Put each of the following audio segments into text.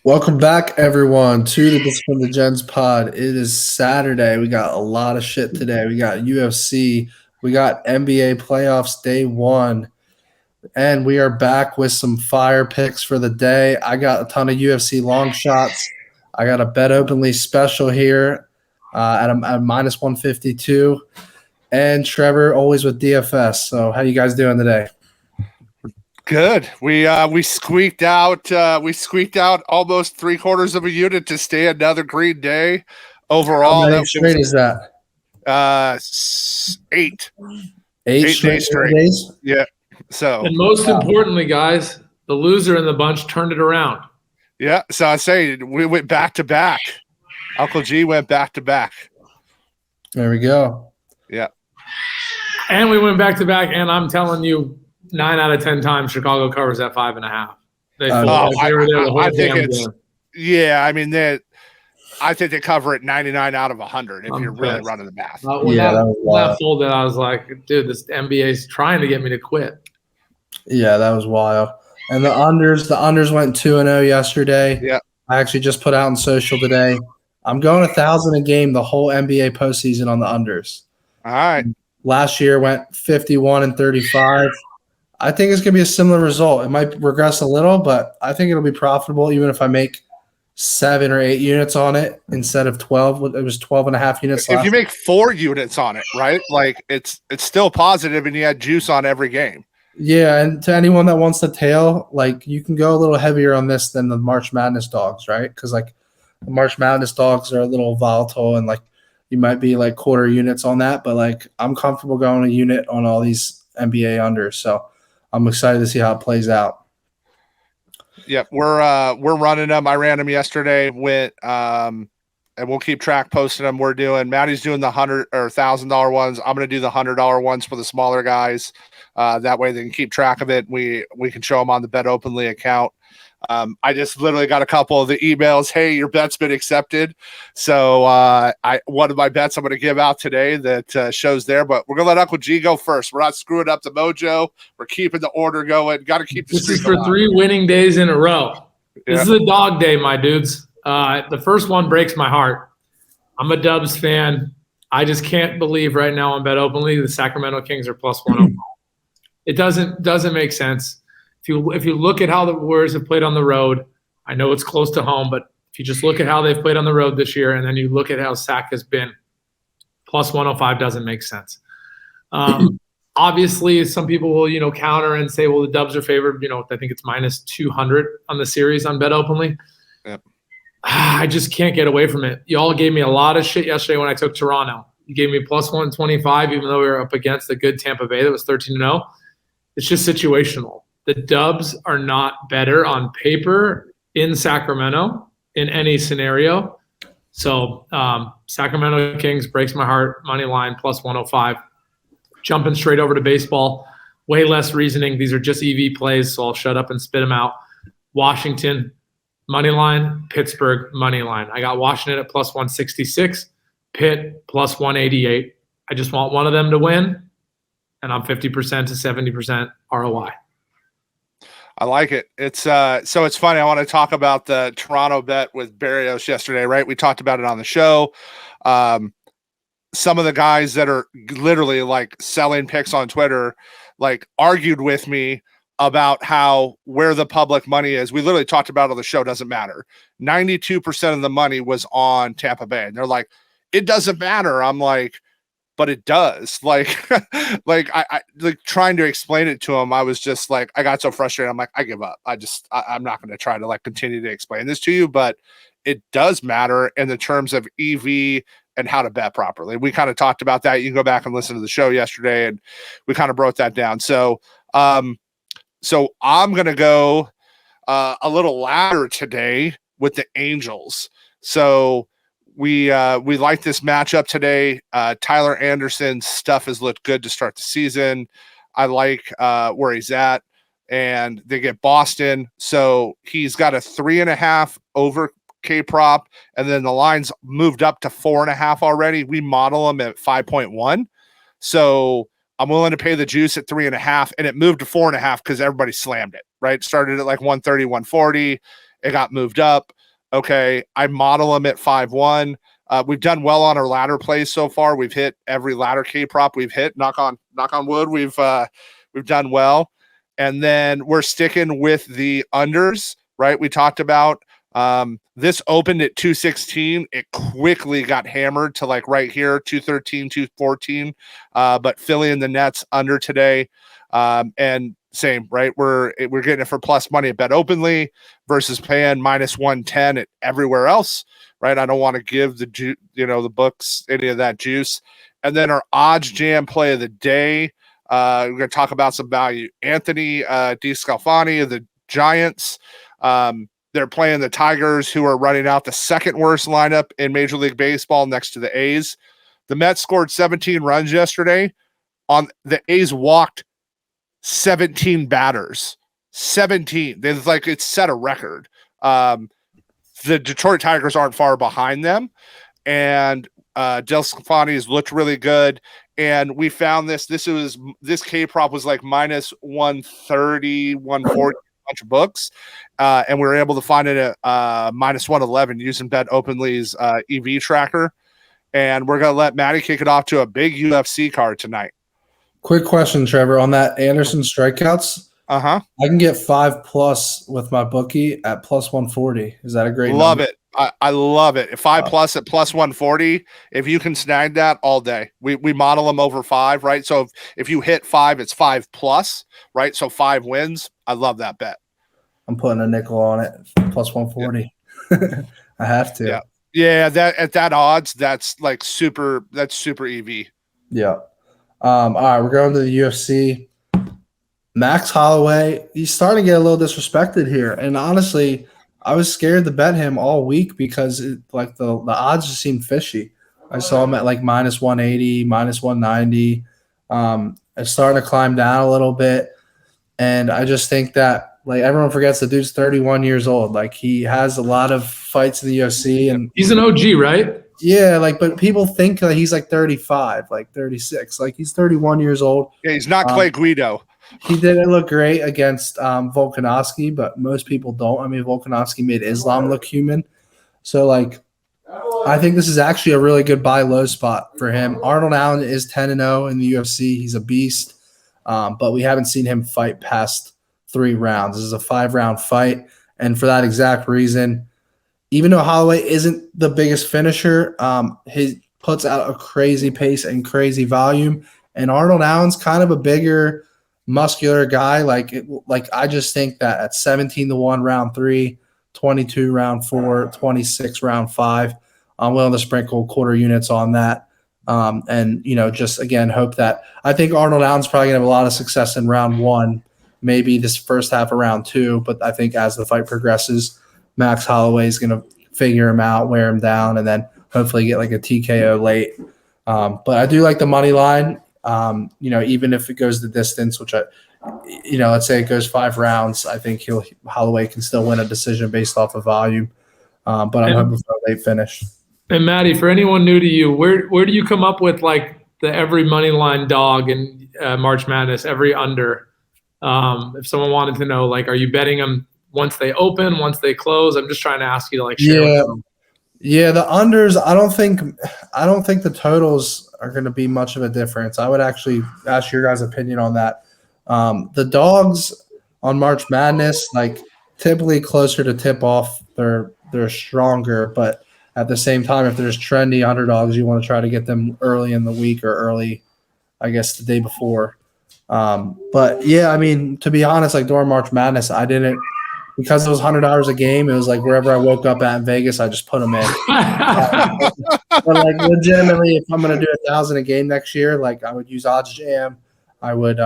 Welcome back, everyone, to the Discipline the Gens pod. It is Saturday. We got a lot of shit today. We got UFC, we got NBA playoffs day one, and we are back with some fire picks for the day. I got a ton of UFC long shots. I got a Bet Openly special here at minus 152, and Trevor always with DFS. So, how you guys doing today? Good. We squeaked out almost 3/4 of a unit to stay another green day. Overall, how many straight is that? 8. 8 straight days. Yeah. So, and most importantly, guys, the loser in the bunch turned it around. Yeah. So I say we went back to back. Uncle G went back to back. There we go. Yeah. And we went back to back, and I'm telling you, 9 out of 10 times Chicago covers at 5.5. They were there the whole damn game. Yeah, I mean I think they cover it 99 out of 100 if you're really running the math. When that folded, I was like, dude, this NBA is trying to get me to quit. Yeah, that was wild. And the unders went 2-0 yesterday. Yeah. I actually just put out on social today. I'm going 1,000 a game the whole NBA postseason on the unders. All right. Last year went 51 and 35. I think it's going to be a similar result. It might regress a little, but I think it'll be profitable even if I make 7 or 8 units on it instead of 12. It was 12 and a half units. If you make 4 units on it, right? Like it's still positive and you had juice on every game. Yeah, and to anyone that wants to tail, like you can go a little heavier on this than the March Madness dogs, right? Because like the March Madness dogs are a little volatile and like you might be like quarter units on that, but like I'm comfortable going a unit on all these NBA unders. So I'm excited to see how it plays out. Yeah, we're running them. I ran them yesterday. And we'll keep track posting them. Matty's doing the $100 or $1,000 ones. I'm going to do the $100 ones for the smaller guys. That way they can keep track of it. We can show them on the Bet Openly account. I just literally got a couple of the emails. Hey, your bet's been accepted. So one of my bets I'm going to give out today that shows there, but we're going to let Uncle G go first. We're not screwing up the mojo. We're keeping the order going. Got to keep the streak This is for alive. 3 winning days in a row. This is a dog day, my dudes. The first one breaks my heart. I'm a Dubs fan. I just can't believe right now on Bet Openly the Sacramento Kings are plus 105. It doesn't make sense. If you look at how the Warriors have played on the road, I know it's close to home, but if you just look at how they've played on the road this year and then you look at how SAC has been, plus 105 doesn't make sense. Obviously, some people will, counter and say, well, the Dubs are favored. I think it's minus 200 on the series on Bet Openly. Yep. I just can't get away from it. You all gave me a lot of shit yesterday when I took Toronto. You gave me plus 125, even though we were up against a good Tampa Bay that was 13-0. It's just situational. The Dubs are not better on paper in Sacramento in any scenario. So Sacramento Kings breaks my heart. Money line plus 105. Jumping straight over to baseball. Way less reasoning. These are just EV plays, so I'll shut up and spit them out. Washington, money line. Pittsburgh, money line. I got Washington at plus 166. Pitt, plus 188. I just want one of them to win, and I'm 50% to 70% ROI. I like it. It's so it's funny. I want to talk about the Toronto bet with Barrios yesterday, right? We talked about it on the show. Some of the guys that are literally like selling picks on Twitter, like argued with me about where the public money is. We literally talked about it on the show. Doesn't matter. 92% of the money was on Tampa Bay. And they're like, it doesn't matter. I'm like, but it does. Like I like trying to explain it to him. I was just like, I got so frustrated. I'm like, I give up. I'm not going to try to like continue to explain this to you, but it does matter in the terms of EV and how to bet properly. We kind of talked about that. You can go back and listen to the show yesterday and we kind of broke that down. So I'm going to go a little ladder today with the Angels. So we like this matchup today. Tyler Anderson's stuff has looked good to start the season. I like where he's at, and they get Boston. So he's got a 3.5 over K prop, and then the line's moved up to 4.5 already. We model them at 5.1. So I'm willing to pay the juice at 3.5, and it moved to 4.5 because everybody slammed it, right? Started at like 130, 140. It got moved up. Okay, I model them at 5-1. We've done well on our ladder plays so far. We've hit every ladder K prop we've hit. Knock on wood. We've done well, and then we're sticking with the unders. Right, we talked about this opened at 216. It quickly got hammered to like right here 213, 214. But Philly and the Nets under today, and same, right? We're getting it for plus money at BetOpenly versus paying minus 110 at everywhere else, right? I don't want to give the books any of that juice. And then our Oddsjam play of the day, we're going to talk about some value. Anthony DeSclafani of the Giants. They're playing the Tigers, who are running out the second worst lineup in Major League Baseball next to the A's. The Mets scored 17 runs yesterday. On the A's walked 17 batters. 17. It's set a record. The Detroit Tigers aren't far behind them, and DeSclafani has looked really good. And we found this K prop was like minus 130, 140. Bunch of books, and we were able to find it at minus 111 using BetOpenly's EV tracker. And we're going to let Matty kick it off to a big UFC card tonight. Quick question, Trevor, on that Anderson strikeouts. I can get 5+ with my bookie at plus 140. Is that a great love number? it? I love it. 5+ at plus 140. If you can snag that all day, we model them over 5, right? So if you hit 5, it's 5+, right? So 5 wins. I love that bet. I'm putting a nickel on it, plus 140. Yeah. I have to. Yeah. That at that odds, that's like super. That's super EV. Yeah. All right, we're going to the UFC. Max Holloway, he's starting to get a little disrespected here, and honestly, I was scared to bet him all week because the odds just seemed fishy. I saw him at like minus 180, minus 190. It's starting to climb down a little bit. And I just think that like everyone forgets the dude's 31 years old. Like he has a lot of fights in the UFC, and he's an OG, right? Yeah, but people think that he's like 35, like 36. Like he's 31 years old. Yeah, he's not Clay Guido. He didn't look great against Volkanovski, but most people don't. I mean, Volkanovski made Islam look human. So like I think this is actually a really good buy low spot for him. Arnold Allen is 10-0 in the UFC. He's a beast. But we haven't seen him fight past 3 rounds. This is a 5-round fight. And for that exact reason, even though Holloway isn't the biggest finisher, he puts out a crazy pace and crazy volume. And Arnold Allen's kind of a bigger, muscular guy. I just think that at 17-1 round 3, 22 round 4, 26 round 5, I'm willing to sprinkle quarter units on that. And just again, hope that I think Arnold Allen's probably gonna have a lot of success in round 1, maybe this first half of round 2. But I think as the fight progresses, Max Holloway is gonna figure him out, wear him down, and then hopefully get like a TKO late. But I do like the money line. Even if it goes the distance, which let's say it goes 5 rounds, I think Holloway can still win a decision based off of volume. But I'm hoping for a late finish. And Matty, for anyone new to you, where do you come up with like the every money line dog in March Madness, every under? If someone wanted to know, like, are you betting them once they open, once they close? I'm just trying to ask you to like share with them. Yeah, the unders, I don't think the totals are going to be much of a difference. I would actually ask your guys' opinion on that. The dogs on March Madness, like typically closer to tip off, they're stronger, but at the same time, if there's trendy underdogs, you want to try to get them early in the week or early, I guess, the day before. But yeah, I mean, to be honest, like during March Madness, I didn't, because it was $100 a game. It was like wherever I woke up at in Vegas, I just put them in. But like legitimately, if I'm going to do $1,000 a game next year, like I would use Oddsjam. I would,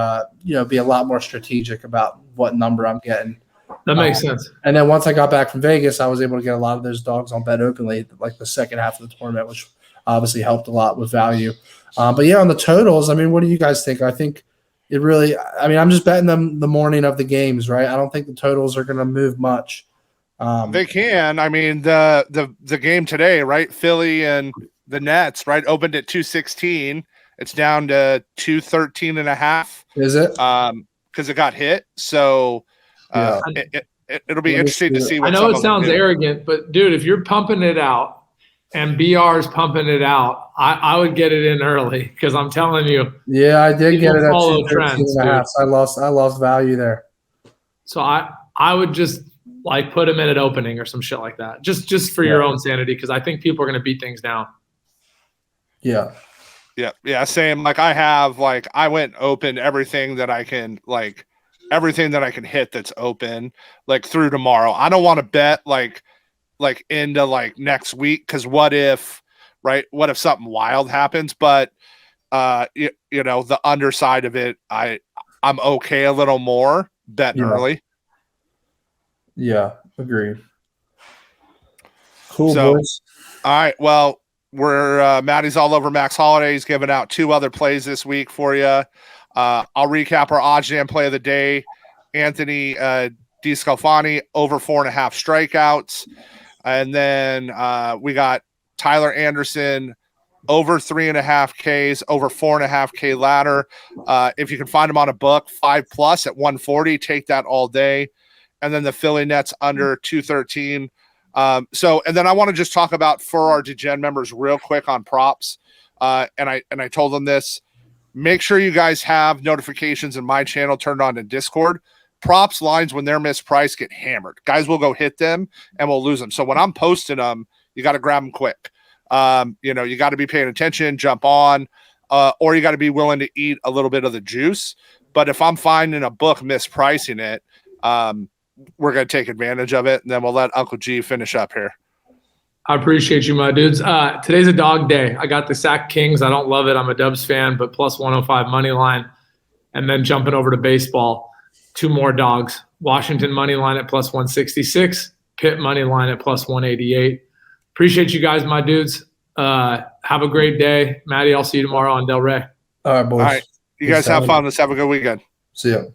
be a lot more strategic about what number I'm getting. That makes sense. And then once I got back from Vegas, I was able to get a lot of those dogs on BetOpenly, like the second half of the tournament, which obviously helped a lot with value. But yeah, on the totals, I mean, what do you guys think? I think it really, I'm just betting them the morning of the games, right? I don't think the totals are going to move much. They can. I mean, the game today, right? Philly and the Nets, right? Opened at 216. It's down to 213.5. Is it? Because it got hit. So, it'll be interesting to see what I know some it of them sounds do. arrogant, but dude, if you're pumping it out and BR is pumping it out, I would get it in early because I'm telling you. Yeah, I did get it at follow 213 trends, and a half. dude. So I lost value there. So I would just like put him in at opening or some shit like that, just for your own sanity, because I think people are going to beat things down. Yeah. Yeah. Same. Like I went open everything that I can hit that's open like through tomorrow. I don't want to bet like into like next week, because what if something wild happens? But you know, the underside of it, I'm okay a little more betting early. Yeah, agreed. Cool, So, boys. All right. Well, we're Matty's all over Max Holloway. He's giving out 2 other plays this week for you. I'll recap our Oddsjam play of the day. Anthony DeSclafani over 4.5 strikeouts. And then we got Tyler Anderson over 3.5 Ks, over 4.5 K ladder. If you can find him on a book, 5+ at 140, take that all day. And then the Philly Nets under 213. And then I want to just talk about for our DGen members real quick on props. And I told them this. Make sure you guys have notifications in my channel turned on in Discord. Props lines, when they're mispriced, get hammered. Guys will go hit them and we'll lose them. So when I'm posting them, you got to grab them quick. You know, you got to be paying attention, jump on, or you got to be willing to eat a little bit of the juice. But if I'm finding a book mispricing it, we're going to take advantage of it. And then we'll let Uncle G finish up here. I appreciate you, my dudes. Today's a dog day. I got the SAC Kings. I don't love it. I'm a Dubs fan, but plus 105 money line. And then jumping over to baseball, 2 more dogs. Washington money line at plus 166. Pitt money line at plus 188. Appreciate you guys, my dudes. Have a great day. Matty, I'll see you tomorrow on Del Rey. All right, boys. All right. You guys have fun. Let's have a good weekend. See ya.